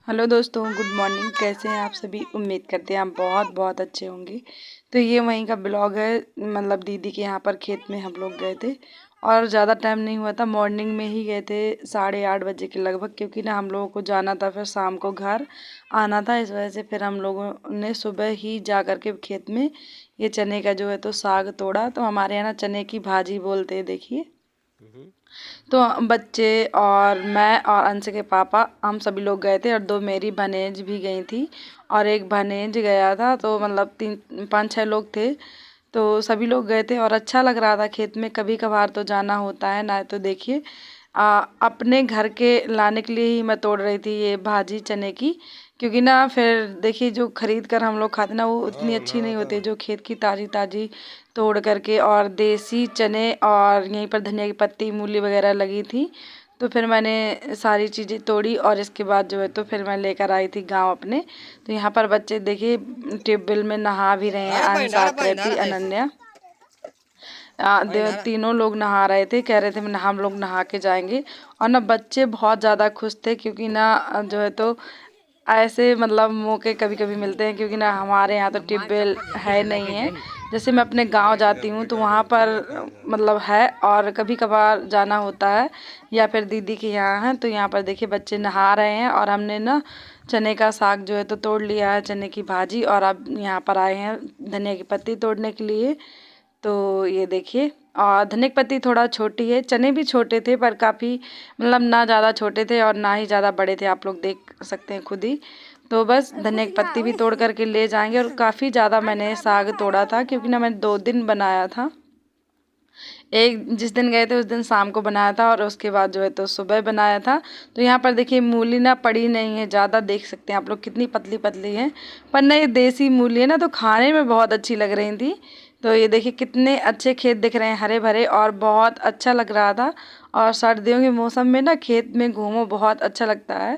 Hello दोस्तों, good morning. कैसे हैं आप सभी? उम्मीद करते हैं आप बहुत बहुत अच्छे होंगे। तो ये वहीं का ब्लॉग है। मतलब दीदी के यहाँ पर खेत में हम लोग गए थे और ज़्यादा टाइम नहीं हुआ था। मॉर्निंग में ही गए थे 8:30 बजे के लगभग, क्योंकि ना हम लोगों को जाना था, फिर शाम को घर आना था। इस वजह से फिर हम लोगों ने सुबह ही जा कर के खेत में ये चने का जो है तो साग तोड़ा। तो हमारे यहाँ ना चने की भाजी बोलते हैं, देखिए। तो बच्चे और मैं और अंश के पापा, हम सभी लोग गए थे और दो मेरी भनेज भी गई थी और एक भनेज गया था। तो मतलब 3 5 6 लोग थे। तो सभी लोग गए थे और अच्छा लग रहा था। खेत में कभी कभार तो जाना होता है ना। तो देखिए, अपने घर के लाने के लिए ही मैं तोड़ रही थी ये भाजी चने की, क्योंकि ना फिर देखिए जो खरीद कर हम लोग खाते ना वो उतनी अच्छी नहीं होती। जो खेत की ताज़ी ताज़ी तोड़ करके, और देसी चने, और यहीं पर धनिया की पत्ती मूली वगैरह लगी थी। तो फिर मैंने सारी चीज़ें तोड़ी और इसके बाद जो है तो फिर मैं लेकर आई थी गांव अपने। तो यहाँ पर बच्चे देखिए ट्यूबवेल में नहा भी रहे हैं। अंश, आकृति, अनन्या, तीनों लोग नहा रहे थे। कह रहे थे हम लोग नहा के जाएंगे। और ना बच्चे बहुत ज़्यादा खुश थे, क्योंकि ना जो है तो ऐसे मतलब मौके कभी कभी मिलते हैं, क्योंकि ना हमारे यहाँ तो ट्यूबवेल है नहीं है। जैसे मैं अपने गांव जाती हूँ तो वहाँ पर मतलब है, और कभी कभार जाना होता है, या फिर दीदी के यहाँ है। तो यहाँ पर देखिए बच्चे नहा रहे हैं और हमने ना चने का साग जो है तो तोड़ लिया है, चने की भाजी। और अब यहाँ पर आए हैं धनिया की पत्ती तोड़ने के लिए। तो ये देखिए, और धनिया की पत्ती थोड़ा छोटी है। चने भी छोटे थे पर काफ़ी मतलब ना ज़्यादा छोटे थे और ना ही ज़्यादा बड़े थे, आप लोग देख सकते हैं खुद ही। तो बस धनिया की पत्ती भी तोड़ करके ले जाएंगे। और काफ़ी ज़्यादा मैंने साग तोड़ा था, क्योंकि ना मैंने 2 दिन बनाया था। एक जिस दिन गए थे उस दिन शाम को बनाया था और उसके बाद जो है तो सुबह बनाया था। तो यहाँ पर देखिए मूली ना पड़ी नहीं है ज़्यादा, देख सकते हैं आप लोग कितनी पतली पतली है। पर ना ये देसी मूली है ना, तो खाने में बहुत अच्छी लग रही थी। तो ये देखिए कितने अच्छे खेत दिख रहे हैं, हरे भरे, और बहुत अच्छा लग रहा था। और सर्दियों के मौसम में ना खेत में घूमो बहुत अच्छा लगता है।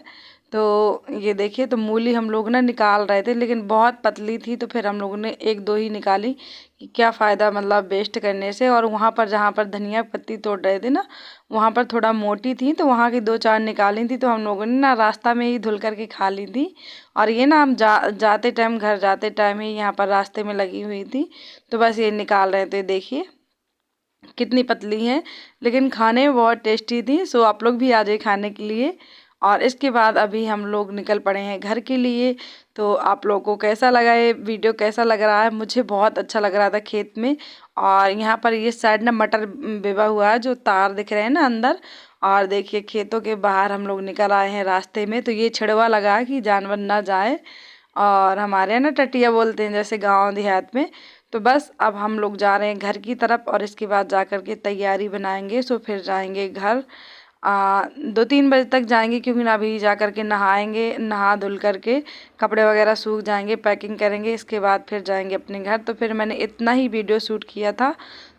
तो ये देखिए, तो मूली हम लोग ना निकाल रहे थे, लेकिन बहुत पतली थी। तो फिर हम लोगों ने एक दो ही निकाली, कि क्या फ़ायदा मतलब वेस्ट करने से। और वहाँ पर जहाँ पर धनिया पत्ती तोड़ रहे थे ना, वहाँ पर थोड़ा मोटी थी, तो वहाँ की 2 4 निकाली थी। तो हम लोगों ने ना रास्ता में ही धुल करके खा ली थी। और ये ना हम जाते टाइम, घर जाते टाइम ही यहाँ पर रास्ते में लगी हुई थी। तो बस ये निकाल रहे थे, देखिए कितनी पतली हैं, लेकिन खाने में बहुत टेस्टी थी। सो आप लोग भी आ जाए खाने के लिए। और इसके बाद अभी हम लोग निकल पड़े हैं घर के लिए। तो आप लोगों को कैसा लगा ये वीडियो, कैसा लग रहा है? मुझे बहुत अच्छा लग रहा था खेत में। और यहाँ पर ये साइड ना मटर बेवा हुआ है, जो तार दिख रहे हैं ना अंदर। और देखिए खेतों के बाहर हम लोग निकल आए हैं रास्ते में। तो ये छिड़वा लगा है कि जानवर ना जाए। और हमारे यहाँ ना टटिया बोलते हैं, जैसे गांव देहात में। तो बस अब हम लोग जा रहे हैं घर की तरफ, और इसके बाद जा कर के तैयारी बनाएंगे। सो फिर जाएंगे घर। 2 3 बजे तक जाएंगे, क्योंकि ना अभी जा कर के नहाएंगे, नहा धुल करके कपड़े वगैरह सूख जाएंगे, पैकिंग करेंगे, इसके बाद फिर जाएंगे अपने घर। तो फिर मैंने इतना ही वीडियो शूट किया था,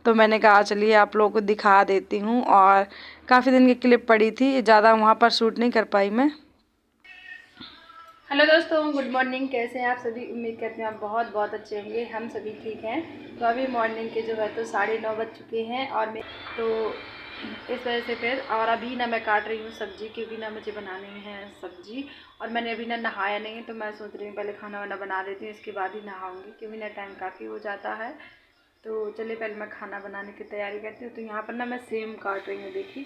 तो मैंने कहा चलिए आप लोगों को दिखा देती हूँ। और काफ़ी दिन की क्लिप पड़ी थी, ज़्यादा वहाँ पर शूट नहीं कर पाई मैं। हेलो दोस्तों, गुड मॉर्निंग। कैसे हैं आप सभी? उम्मीद करते हैं आप बहुत बहुत अच्छे होंगे। हम सभी ठीक हैं। तो अभी मॉर्निंग के जो है तो 9:30 बज चुके हैं, और मैं तो इस वजह से फिर, और अभी ना मैं काट रही हूँ सब्ज़ी, क्योंकि ना मुझे बनानी है सब्ज़ी। और मैंने अभी ना नहाया नहीं है, तो मैं सोच रही हूँ पहले खाना वाना बना लेती हूँ, इसके बाद ही नहाऊँगी, क्योंकि ना टाइम काफ़ी हो जाता है। तो चलिए पहले मैं खाना बनाने की तैयारी करती हूँ। तो यहाँ पर ना मैं सेम काट रही हूँ, देखिए।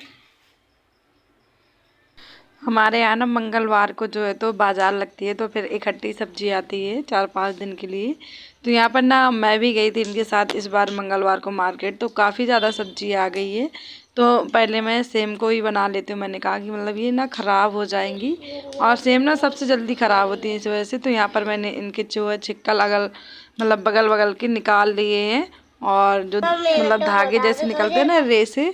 हमारे यहाँ ना मंगलवार को जो है तो बाज़ार लगती है, तो फिर इकट्ठी सब्जी आती है 4 5 दिन के लिए। तो यहाँ पर ना मैं भी गई थी इनके साथ इस बार मंगलवार को मार्केट। तो काफ़ी ज़्यादा सब्जी आ गई है। तो पहले मैं सेम को ही बना लेती हूँ। मैंने कहा कि मतलब ये ना ख़राब हो जाएंगी, और सेम ना सबसे जल्दी ख़राब होती है, इस वजह से। तो यहाँ पर मैंने इनके चूहे छिक्कल अगल मतलब बगल बगल के निकाल लिए हैं। और जो मतलब धागे जैसे निकलते हैं ना रेसे,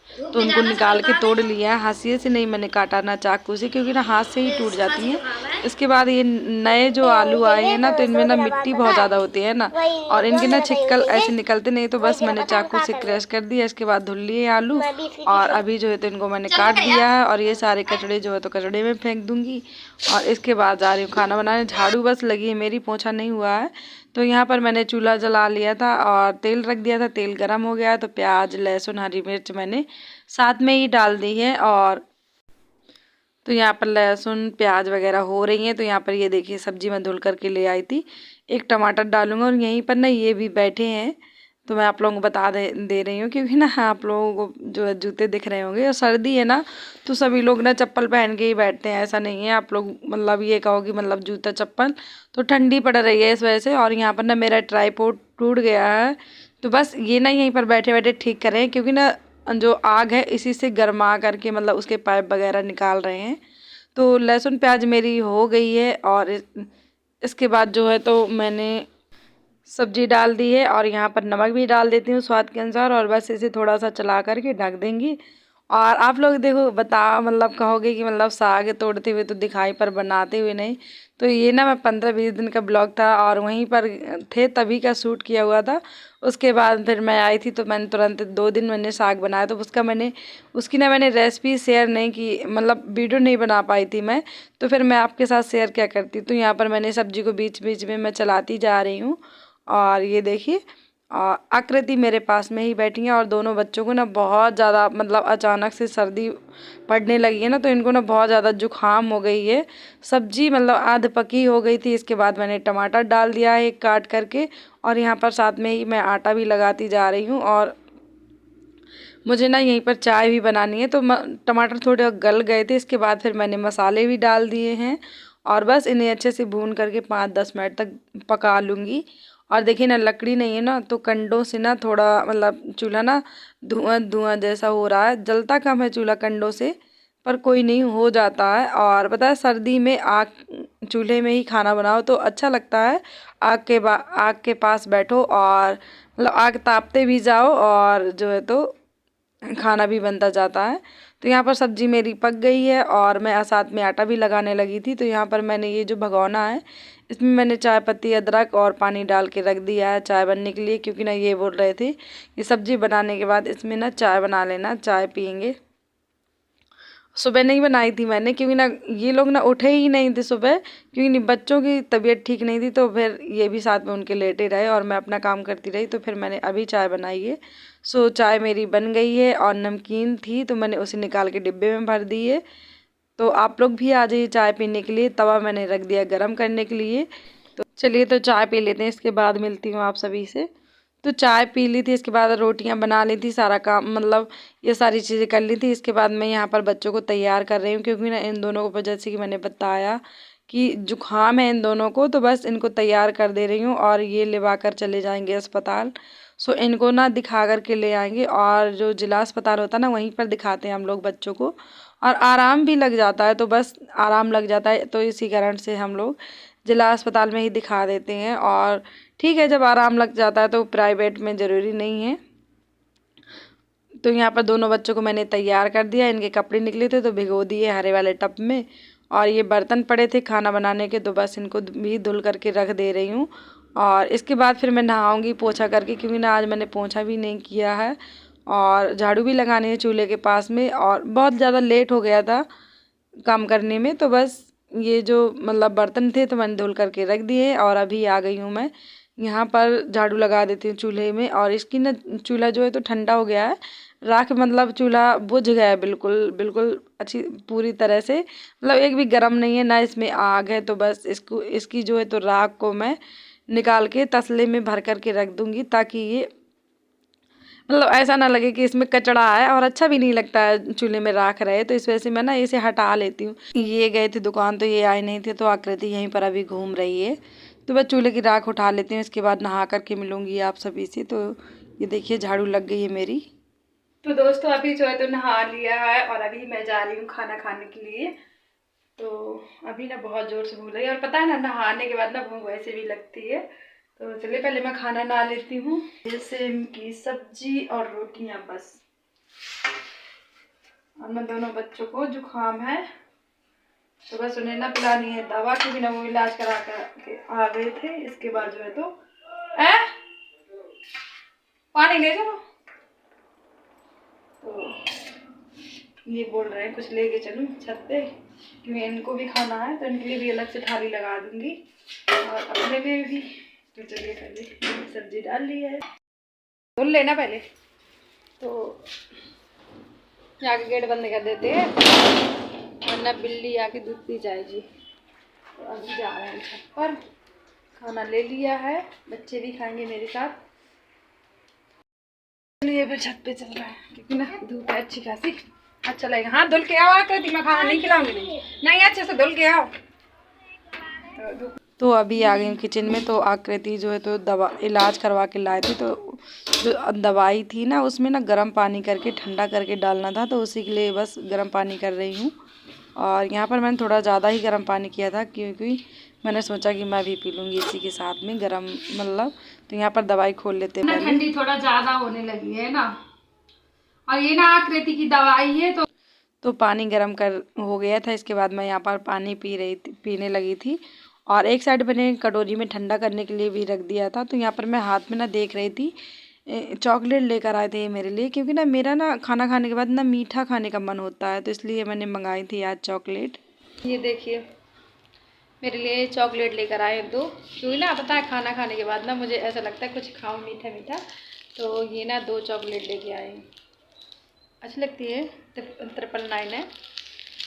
तो उनको निकाल के तोड़ लिया है। हंसिए से नहीं मैंने काटा, ना चाकू से, क्योंकि ना हाथ से ही टूट जाती हैं। इसके बाद ये नए जो आलू आए हैं ना, तो इनमें ना मिट्टी बहुत ज़्यादा होती है ना, और इनके ना छिक्कल ऐसे निकलते नहीं। तो बस मैंने चाकू से क्रश कर दिया। इसके बाद धुल लिए आलू, और अभी जो है तो इनको मैंने काट दिया है। और ये सारे कचड़े जो है तो कचड़े में फेंक दूंगी। और इसके बाद जा रही हूँ खाना बनाने। झाड़ू बस लगी है मेरी, पोछा नहीं हुआ है। तो यहाँ पर मैंने चूल्हा जला लिया था और तेल रख दिया था। तेल गरम हो गया है, तो प्याज लहसुन हरी मिर्च मैंने साथ में ही डाल दी है। और तो यहाँ पर लहसुन प्याज वगैरह हो रही हैं। तो यहाँ पर ये देखिए सब्जी मैं धुल करके ले आई थी। एक टमाटर डालूंगा और यहीं पर ना ये भी बैठे हैं, तो मैं आप लोगों को बता दे रही हूँ, क्योंकि ना आप लोगों को जो है जूते दिख रहे होंगे और सर्दी है ना, तो सभी लोग ना चप्पल पहन के ही बैठते हैं। ऐसा नहीं है आप लोग मतलब ये कहोगे मतलब जूता चप्पल, तो ठंडी पड़ रही है इस वजह से। और यहाँ पर ना मेरा ट्राईपॉड टूट गया है, तो बस ये ना यहीं पर बैठे बैठे ठीक कर रहे हैं, क्योंकि ना जो आग है इसी से गर्मा करके मतलब उसके पाइप वगैरह निकाल रहे हैं। तो लहसुन प्याज मेरी हो गई है और इसके बाद जो है तो मैंने सब्जी डाल दी है और यहाँ पर नमक भी डाल देती हूँ स्वाद के अनुसार, और बस इसे थोड़ा सा चला करके ढक देंगी। और आप लोग देखो बता मतलब कहोगे कि मतलब साग तोड़ते हुए तो दिखाई पर बनाते हुए नहीं। तो ये ना मैं 15-20 दिन का ब्लॉग था और वहीं पर थे तभी का शूट किया हुआ था। उसके बाद फिर मैं आई थी तो मैंने तुरंत 2 दिन मैंने साग बनाया, तो उसकी ना मैंने रेसिपी शेयर नहीं की, मतलब वीडियो नहीं बना पाई थी मैं, तो फिर मैं आपके साथ शेयर क्या करती। तो यहाँ पर मैंने सब्जी को बीच बीच में मैं चलाती जा रही हूँ। और ये देखिए आकृति मेरे पास में ही बैठी हैं और दोनों बच्चों को ना बहुत ज़्यादा मतलब अचानक से सर्दी पड़ने लगी है ना, तो इनको ना बहुत ज़्यादा जुकाम हो गई है। सब्जी मतलब आध पकी हो गई थी। इसके बाद मैंने टमाटर डाल दिया है काट करके, और यहाँ पर साथ में ही मैं आटा भी लगाती जा रही हूँ। और मुझे ना यहीं पर चाय भी बनानी है, तो टमाटर थोड़े गल गए थे। इसके बाद फिर मैंने मसाले भी डाल दिए हैं और बस इन्हें अच्छे से भून करके 5-10 मिनट तक पका लूँगी। और देखिए ना लकड़ी नहीं है ना, तो कंडों से ना थोड़ा मतलब चूल्हा ना धुआं धुआं जैसा हो रहा है। जलता कम है चूल्हा कंडों से, पर कोई नहीं हो जाता है। और पता है सर्दी में आग चूल्हे में ही खाना बनाओ तो अच्छा लगता है। आग के पास बैठो और मतलब आग तापते भी जाओ और जो है तो खाना भी बनता जाता है। तो यहाँ पर सब्जी मेरी पक गई है और मैं साथ में आटा भी लगाने लगी थी। तो यहाँ पर मैंने ये जो भगोना है इसमें मैंने चाय पत्ती अदरक और पानी डाल के रख दिया है चाय बनने के लिए, क्योंकि ना ये बोल रहे थे कि सब्जी बनाने के बाद इसमें ना चाय बना लेना, चाय पियेंगे। सुबह नहीं बनाई थी मैंने, क्योंकि ना ये लोग ना उठे ही नहीं थे सुबह, क्योंकि बच्चों की तबीयत ठीक नहीं थी, तो फिर ये भी साथ में उनके लेटे रहे और मैं अपना काम करती रही। तो फिर मैंने अभी चाय बनाई है। सो चाय मेरी बन गई है और नमकीन थी तो मैंने उसे निकाल के डिब्बे में भर दी है। तो आप लोग भी आ जाइए चाय पीने के लिए। तवा मैंने रख दिया गर्म करने के लिए। तो चलिए तो चाय पी लेते हैं, इसके बाद मिलती हूँ आप सभी से। तो चाय पी ली थी, इसके बाद रोटियां बना ली थी, सारा काम मतलब ये सारी चीज़ें कर ली थी। इसके बाद मैं यहाँ पर बच्चों को तैयार कर रही हूँ, क्योंकि ना इन दोनों को जैसे कि मैंने बताया कि जुकाम है इन दोनों को, तो बस इनको तैयार कर दे रही हूँ और ये लेवा कर चले जाएंगे अस्पताल। सो इनको ना दिखा कर के ले आएंगे, और जो जिला अस्पताल होता है ना वहीं पर दिखाते हैं हम लोग बच्चों को, और आराम भी लग जाता है। तो बस आराम लग जाता है तो इसी कारण से हम लोग जिला अस्पताल में ही दिखा देते हैं। और ठीक है, जब आराम लग जाता है तो प्राइवेट में ज़रूरी नहीं है। तो यहाँ पर दोनों बच्चों को मैंने तैयार कर दिया। इनके कपड़े निकले थे तो भिगो दिए हरे वाले टब में, और ये बर्तन पड़े थे खाना बनाने के, तो बस इनको भी धुल करके रख दे रही हूँ। और इसके बाद फिर मैं नहाऊंगी पोछा करके, क्योंकि ना आज मैंने पोछा भी नहीं किया है और झाड़ू भी लगानी है चूल्हे के पास में, और बहुत ज़्यादा लेट हो गया था काम करने में। तो बस ये जो मतलब बर्तन थे तो मैंने धुल करके रख दिए और अभी आ गई हूँ मैं यहाँ पर झाड़ू लगा देती हूँ चूल्हे में। और इसकी ना चूल्हा जो है तो ठंडा हो गया है, राख मतलब चूल्हा बुझ गया है बिल्कुल बिल्कुल अच्छी पूरी तरह से, मतलब एक भी गर्म नहीं है ना इसमें आग है। तो बस इसकी जो है तो राख को मैं निकाल के तसले में भर करके रख दूँगी, ताकि ये मतलब ऐसा ना लगे कि इसमें कचड़ा है, और अच्छा भी नहीं लगता है चूल्हे में राख रहे। तो इस वजह से मैं ना इसे हटा लेती हूँ। ये गए थे दुकान तो ये आए नहीं थे, तो आकृति यहीं पर अभी घूम रही है। तो बस चूल्हे की राख उठा लेती हूँ, इसके बाद नहा करके मिलूंगी आप सभी से। तो ये देखिए झाड़ू लग गई है मेरी। तो दोस्तों अभी जो है तो नहा लिया है और अभी मैं जा रही हूँ खाना खाने के लिए। तो अभी ना बहुत ज़ोर से भूख रही है, और पता है ना नहाने के बाद ना भूख वैसे भी लगती है। तो चलिए पहले मैं खाना ना लेती हूँ। सेम की सब्जी और रोटियां बस। और मैं दोनों बच्चों को जुकाम है तो बस उन्हें ना पिलानी है दवा, क्योंकि ना वो इलाज करा के आ गए थे। इसके बाद जो है तो पानी ले चलो। तो ये बोल रहे हैं कुछ लेके चलूं छत पे, क्योंकि इनको भी खाना है तो इनके लिए भी अलग से थाली लगा दूंगी और अपने लिए भी। तो चलिए पहले सब्जी डाल ली है, धुल लेना पहले। तो यहाँ के गेट बंद कर देते हैं और वरना बिल्ली आके दूध पी जाएगी। तो अभी जा रहे हैं छत पर, खाना ले लिया है, बच्चे भी खाएंगे मेरे साथ, इसलिए भी छत पे चल रहा है क्योंकि ना धूप है अच्छी खासी। अच्छा लगेगा। हाँ धुल के आओ, आकर मैं खाना नहीं खिलाऊंगी। नहीं अच्छे से धुल के आओ। तो अभी आ गई किचन में। तो आकृति जो है तो दवा इलाज करवा के लाए थे, तो जो दवाई थी ना उसमें ना गर्म पानी करके ठंडा करके डालना था, तो उसी के लिए बस गर्म पानी कर रही हूँ। और यहाँ पर मैंने थोड़ा ज़्यादा ही गर्म पानी किया था क्योंकि मैंने सोचा कि मैं भी पी लूँगी इसी के साथ में गर्म, मतलब। तो यहाँ पर दवाई खोल लेते हैं। ठंडी थोड़ा ज़्यादा होने लगी है ना, और ये ना आकृति की दवाई है। तो पानी गर्म कर हो गया था, इसके बाद मैं यहाँ पर पानी पीने लगी थी। और एक साइड मैंने कटोरी में ठंडा करने के लिए भी रख दिया था। तो यहाँ पर मैं हाथ में ना देख रही थी, चॉकलेट लेकर आए थे मेरे लिए, क्योंकि ना मेरा ना खाना खाने के बाद ना मीठा खाने का मन होता है, तो इसलिए मैंने मंगाई थी आज चॉकलेट। ये देखिए मेरे लिए चॉकलेट लेकर आए दो, क्योंकि ना पता है खाना खाने के बाद ना मुझे ऐसा लगता है कुछ खाऊं मीठा मीठा। तो ये ना 2 चॉकलेट लेके आए, अच्छी लगती है, 999 है।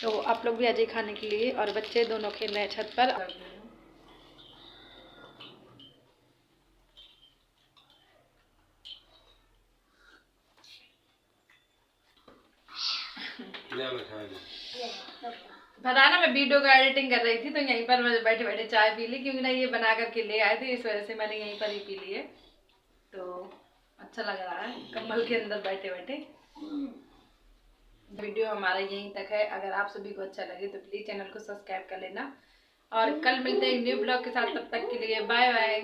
तो आप लोग भी आ जाइए खाने के लिए। और बच्चे दोनों खेल रहे हैं छत पर। पता है ना मैं वीडियो का एडिटिंग कर रही थी, तो यहीं पर मैं बैठे बैठे चाय पी ली, क्योंकि ना ये बना करके ले आए थे, इस वजह से मैंने यहीं पर ही पी ली है। तो अच्छा लग रहा है कम्बल के अंदर बैठे बैठे। वीडियो हमारा यहीं तक है। अगर आप सभी को अच्छा लगे तो प्लीज़ चैनल को सब्सक्राइब कर लेना। और कल मिलते हैं न्यू ब्लॉग के साथ, तब तक के लिए बाय बाय।